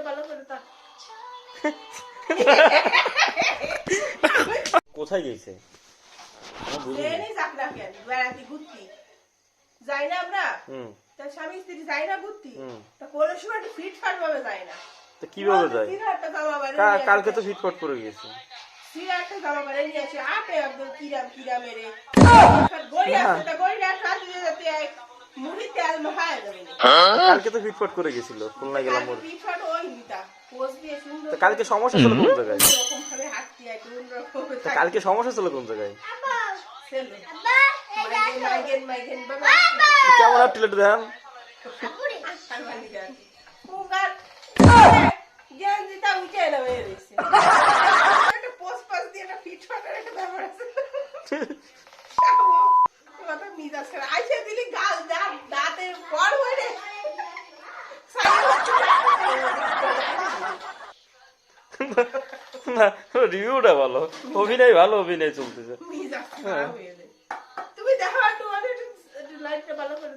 ভালো করে তা কোথায় গেছে ট্রেনে যাক না কেন বেড়াতে ঘুরতে যাই না আমরা তার স্বামী স্ত্রী যাই না ঘুরতে তা কোনো সময় ফিটফাট ভাবে যায় না তো কিভাবে যায় সিরাটা জামা বাড়ি কালকে তো ফিটফাট করে গেছে সিরাটা জামা বাড়ি নিয়ে আসে আপে একদম কিরা মেরে গড়ি আছে তা গড়িটা সাথে যেতে মুড়ি তেল মাখায় যাবে না কালকে তো ফিটফাট করে গেছিল খুলনা গেলাম ওর ফিটফাট ওই মিটা পোজ দিয়ে সুন্দর তো কালকে সমস্যা ছিল কোন জায়গায় এরকম ভাবে হাঁটতে হয় কোন রকম তো কালকে সমস্যা ছিল কোন জায়গায় সেলো মাইগেন বাবা কেমন আর টিলেট দেন পুগার জ্ঞান দিতা উঠে না হয়ে রয়েছে একটা পোস্ট পাস দিয়ে একটা ফিটফাটের একটা ব্যাপার আছে কথা মিজাজ করে আইসে দিলি গাল দাঁতের পর হয়ে রে না রিভিউটা ভালো অভিনয় ভালো অভিনয় চলতেছে মিজাজ খারাপ হয়ে যায় তুমি দেখো একটু মানে একটু লাইটটা ভালো করে